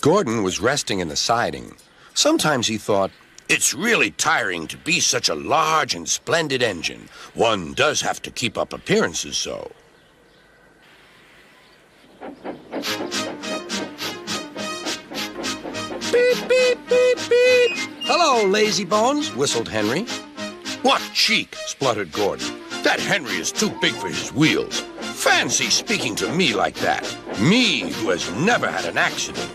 Gordon was resting in the siding. Sometimes he thought, it's really tiring to be such a large and splendid engine. One does have to keep up appearances so. Beep, beep, beep, beep. Hello, lazy bones, whistled Henry. What cheek, spluttered Gordon. That Henry is too big for his wheels. Fancy speaking to me like that. Me, who has never had an accident.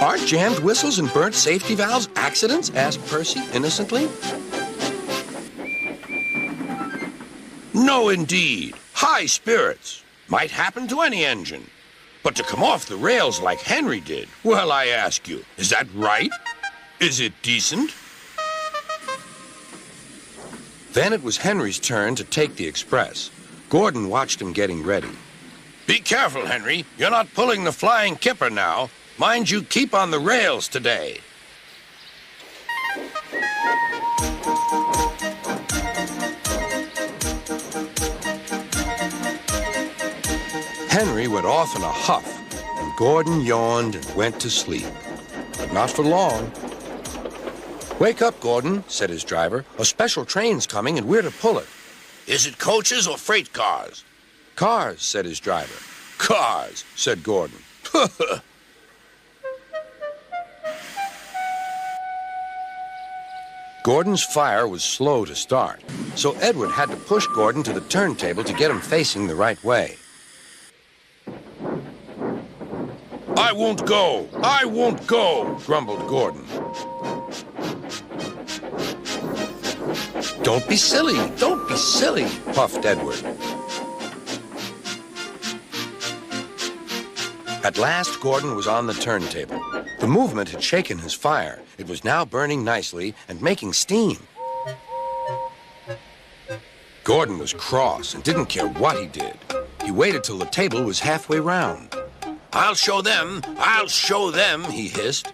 Are jammed whistles and burnt safety valves accidents? Asked Percy innocently. No, indeed. High spirits. Might happen to any engine. But to come off the rails like Henry did, well, I ask you, is that right? Is it decent? Then it was Henry's turn to take the express. Gordon watched him getting ready. Be careful, Henry. You're not pulling the flying kipper now. Mind you keep on the rails today. Henry went off in a huff, and Gordon yawned and went to sleep. But not for long. Wake up, Gordon, said his driver. A special train's coming, and we're to pull it. Is it coaches or freight cars? Cars, said his driver. Cars, said Gordon. Gordon's fire was slow to start, so Edward had to push Gordon to the turntable to get him facing the right way. I won't go! I won't go! Grumbled Gordon. Don't be silly! Don't be silly! Puffed Edward. At last, Gordon was on the turntable. The movement had shaken his fire. It was now burning nicely and making steam. Gordon was cross and didn't care what he did. He waited till the table was halfway round. I'll show them, he hissed.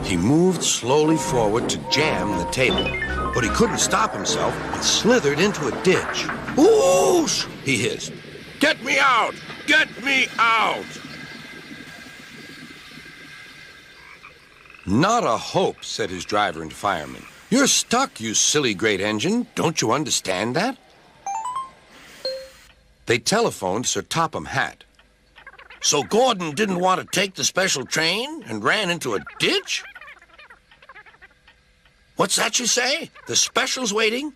He moved slowly forward to jam the table, but he couldn't stop himself and slithered into a ditch. Whoosh! He hissed. Get me out! Get me out! Not a hope, said his driver and fireman. You're stuck, you silly great engine. Don't you understand that? They telephoned Sir Topham Hatt. So Gordon didn't want to take the special train and ran into a ditch? What's that you say? The special's waiting?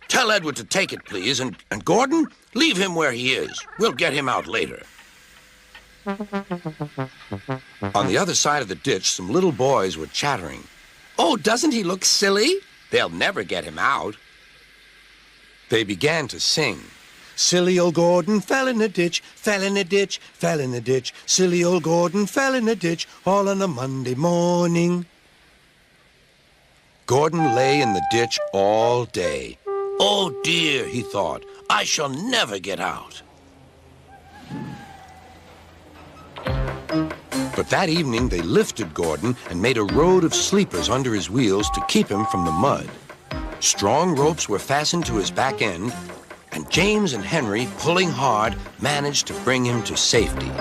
Tell Edward to take it, please, and Gordon, leave him where he is. We'll get him out later. On the other side of the ditch, some little boys were chattering. Oh, doesn't he look silly? They'll never get him out. They began to sing. Silly old Gordon fell in a ditch, fell in a ditch, fell in a ditch. Silly old Gordon fell in a ditch, all on a Monday morning. Gordon lay in the ditch all day. Oh dear, he thought, I shall never get out. But that evening they lifted Gordon and made a road of sleepers under his wheels to keep him from the mud. Strong ropes were fastened to his back end, and James and Henry, pulling hard, managed to bring him to safety.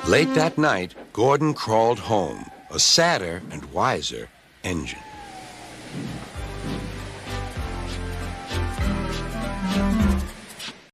Late that night, Gordon crawled home, a sadder and wiser engine.